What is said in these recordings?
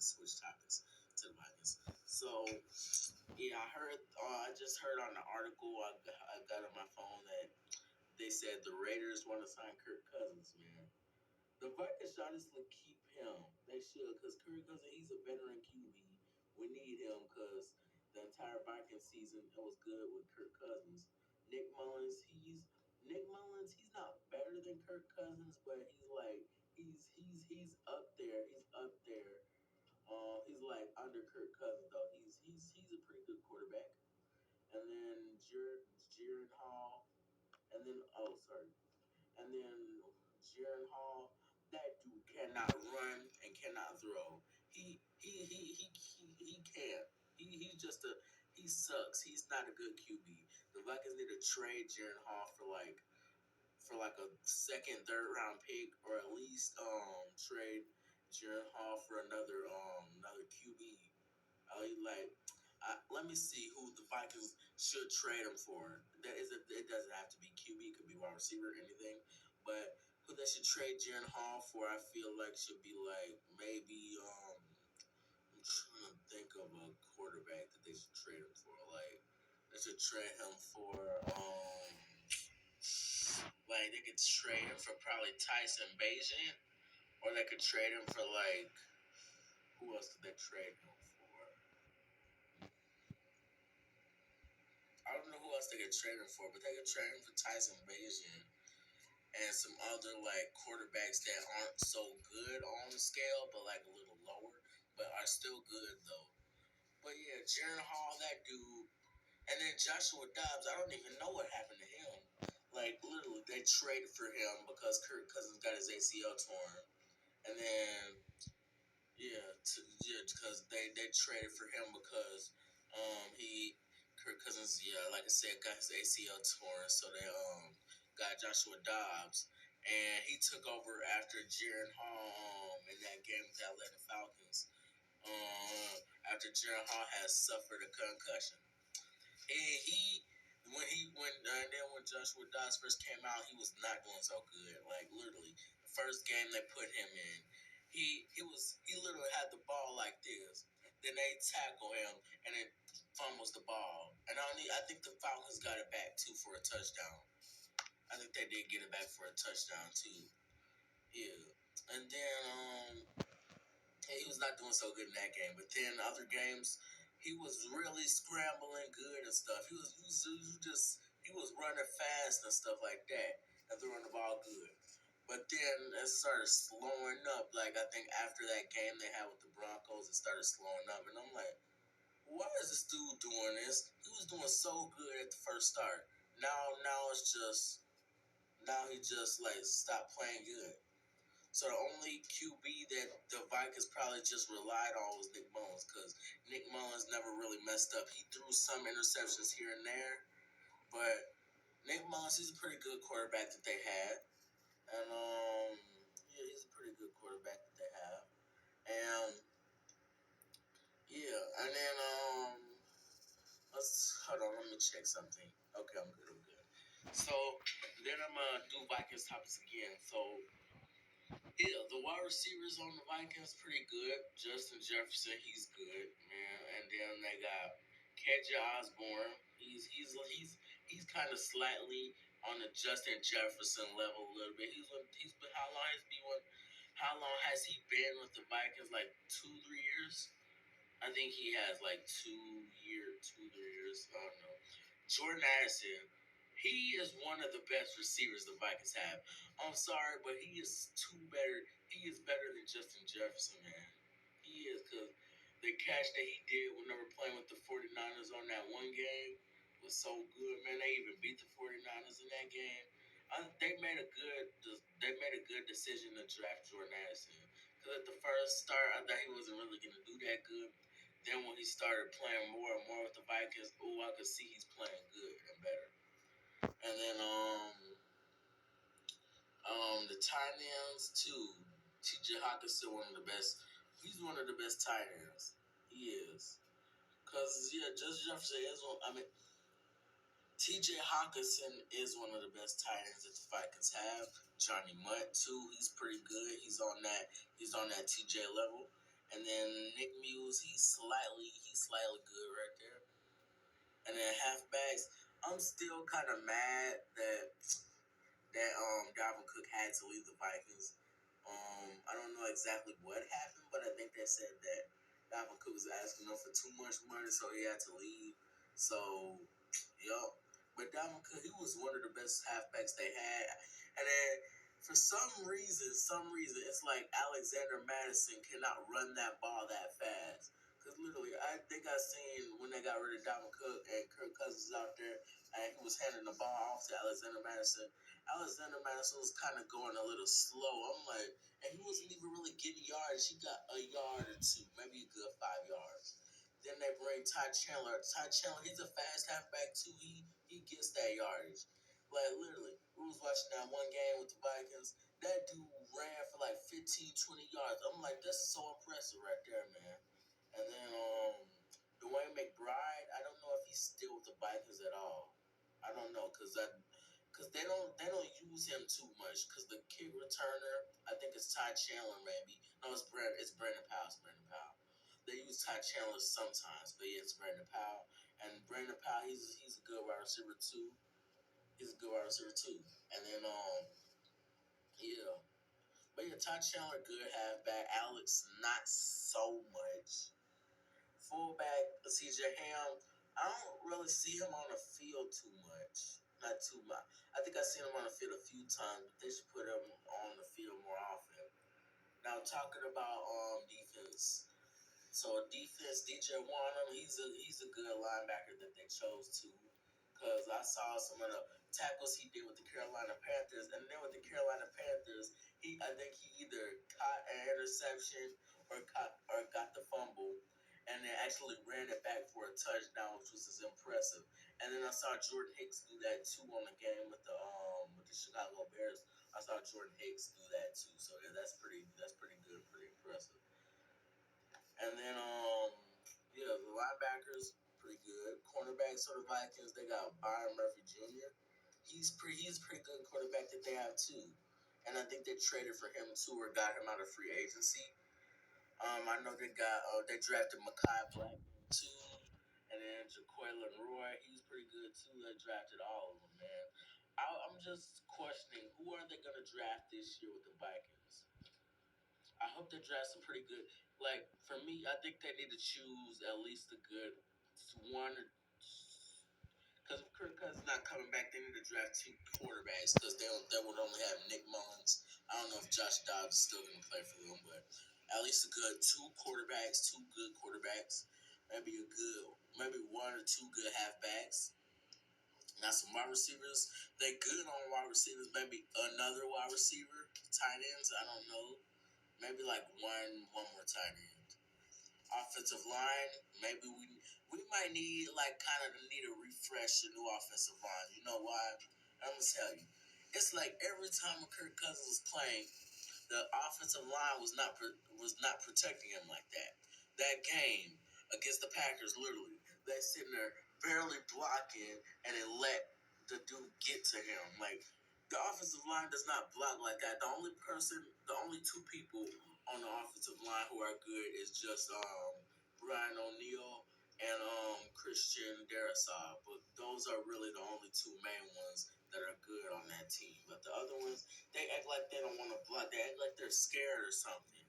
can switch topics to the Vikings. So yeah, I heard. I just heard on the article I got on my phone that they said the Raiders want to sign Kirk Cousins. Man, the Vikings should honestly keep him. They should, because Kirk Cousins, he's a veteran QB. We need him because the entire Viking season it was good with Kirk Cousins. Nick Mullins, he's not better than Kirk Cousins, but he's like he's up there. He's up there. He's like under Kirk Cousins though. He's a pretty good quarterback. And then Jaron Hall, and then and then Jaron Hall. That dude cannot run and cannot throw. He can't. He's just a he sucks. He's not a good QB. The Vikings need to trade Jaron Hall for like a second, third round pick, or at least trade Jaron Hall for another QB. Like let me see who the Vikings should trade him for. It doesn't have to be QB, it could be wide receiver, anything. But who they should trade Jaron Hall for, I feel like should be like maybe I'm trying to think of a quarterback that they should trade him for. Like they should trade him for like they could trade him for probably Tyson Bagent, or they could trade him for like who else did they trade him for? I don't know who else they could trade him for, but they could trade him for Tyson Bagent and some other like quarterbacks that aren't so good on the scale, but like a little lower, but are still good though. But yeah, Jaron Hall, that dude, and then Joshua Dobbs. I don't even know what happened to him. Like literally, they traded for him because Kirk Cousins got his ACL torn, and then because they traded for him because he Kirk Cousins, like I said, got his ACL torn, so they got Joshua Dobbs, and he took over after Jaron Hall in that game with the Atlanta Falcons. After Jaron Hall has suffered a concussion, and when Joshua Dobbs first came out, he was not doing so good. Like literally, the first game they put him in, he literally had the ball like this. Then they tackle him and it fumbles the ball. And I think the Falcons got it back too for a touchdown. I think they did get it back for a touchdown too. Yeah. And then he was not doing so good in that game. But then other games, he was really scrambling good and stuff. He was running fast and stuff like that and throwing the ball good. But then it started slowing up. Like I think after that game they had with the Broncos, it started slowing up, and I'm like, why is this dude doing this? He was doing so good at the first start. Now it's just now he just like stopped playing good. So the only QB that the Vikings probably just relied on was Nick Mullins, because Nick Mullins never really messed up. He threw some interceptions here and there, but Nick Mullins, he's a pretty good quarterback that they had. And yeah, he's a pretty good quarterback that they have. And yeah, and then let's hold on, let me check something. Okay, I'm good. So then I'm gonna do Vikings topics again. So yeah, the wide receivers on the Vikings pretty good. Justin Jefferson, he's good, man. And then they got KJ Osborne. He's kind of slightly on the Justin Jefferson level a little bit. He's been how long has he been with the Vikings? Like 2-3 years. I think he has like 2 3 years. I don't know. Jordan Addison, he is one of the best receivers the Vikings have. I'm sorry, but he is too better. He is better than Justin Jefferson, man. He is, because the catch that he did when they were playing with the 49ers on that one game was so good, man. They even beat the 49ers in that game. They made a good decision to draft Jordan Addison. Because at the first start, I thought he wasn't really going to do that good. Then when he started playing more and more with the Vikings, I could see he's playing good and better. And then the tight ends too. T.J. Hawkinson, one of the best. He's one of the best tight ends. He is. Cause yeah, Justin Jefferson is one. I mean, T.J. Hawkinson is one of the best tight ends that the Vikings have. Johnny Mutt too. He's pretty good. He's on that. He's on that T.J. level. And then Nick Muse, he's slightly good right there. And then halfbacks, I'm still kind of mad that Dalvin Cook had to leave the Vikings. I don't know exactly what happened, but I think they said that Dalvin Cook was asking them for too much money, so he had to leave. So, yup. But Dalvin Cook, he was one of the best halfbacks they had. And then for some reason, it's like Alexander Madison cannot run that ball that fast. Because literally, I think I seen when they got rid of Dalvin Cook and Kirk Cousins out there, and he was handing the ball off to Alexander Madison. Alexander Madison was kind of going a little slow. I'm like, and he wasn't even really getting yards. He got a yard or two, maybe a good 5 yards. Then they bring Ty Chandler. Ty Chandler, he's a fast halfback too. He gets that yardage. Like literally, we was watching that one game with the Vikings. That dude ran for like 15, 20 yards. I'm like, that's so impressive right there, man. And then Dwayne McBride, I don't know if he's still with the Vikings at all. I don't know because they don't use him too much. Because the kick returner, I think it's Ty Chandler maybe. No, it's Brandon Powell. It's Brandon Powell. They use Ty Chandler sometimes, but yeah, it's Brandon Powell. And Brandon Powell, he's a good wide receiver too. He's a good wide receiver too. And then yeah, but yeah, Ty Chandler good halfback. Alex not so much. Fullback CJ Ham, I don't really see him on the field too much. Not too much. I think I've seen him on the field a few times, but they should put him on the field more often. Now talking about defense. So defense, DJ Wanham, he's a good linebacker that they chose to. Cause I saw some of the tackles he did with the Carolina Panthers, and then with the Carolina Panthers, I think he either caught an interception or got the fumble, and then actually ran it back for a touchdown, which was impressive. And then I saw Jordan Hicks do that too on the game with the Chicago Bears. I saw Jordan Hicks do that too. So yeah, that's pretty good, pretty impressive. And then yeah, the linebackers pretty good. Cornerbacks for the Vikings, they got Byron Murphy Jr. He's a pretty good quarterback that they have too. And I think they traded for him too or got him out of free agency. I know they drafted Makai Black too, and then Jaqueline Roy. He's pretty good too. They drafted all of them, man. I'm just questioning who are they gonna draft this year with the Vikings. I hope they draft some pretty good. Like for me, I think they need to choose at least a good one. Because if Kirk Cousins not coming back, they need to draft two quarterbacks because they would only have Nick Mullins. I don't know if Josh Dobbs is still going to play for them, but at least a good two good quarterbacks, maybe one or two good halfbacks. Now some wide receivers, they good on wide receivers. Maybe another wide receiver, tight ends. I don't know. Maybe like one more tight end. Offensive line, maybe we might need like kind of need a refresh the new offensive line. You know why? I'm gonna tell you. It's like every time Kirk Cousins was playing, the offensive line was not protecting him like that. That game against the Packers, literally, they sitting there barely blocking, and it let the dude get to him. Like the offensive line does not block like that. The only two people on the offensive line who are good is just Brian O'Neill and Christian Darrisaw. But those are really the only two main ones that are good on that team. But the other ones, they act like they don't want to block. They act like they're scared or something.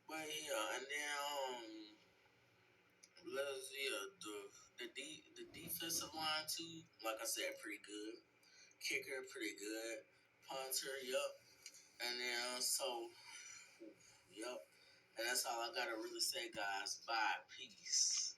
But yeah, and then let's yeah the defensive line too. Like I said, pretty good. Kicker, pretty good. Punter, yup. And then yup. And that's all I gotta really say, guys. Bye, peace.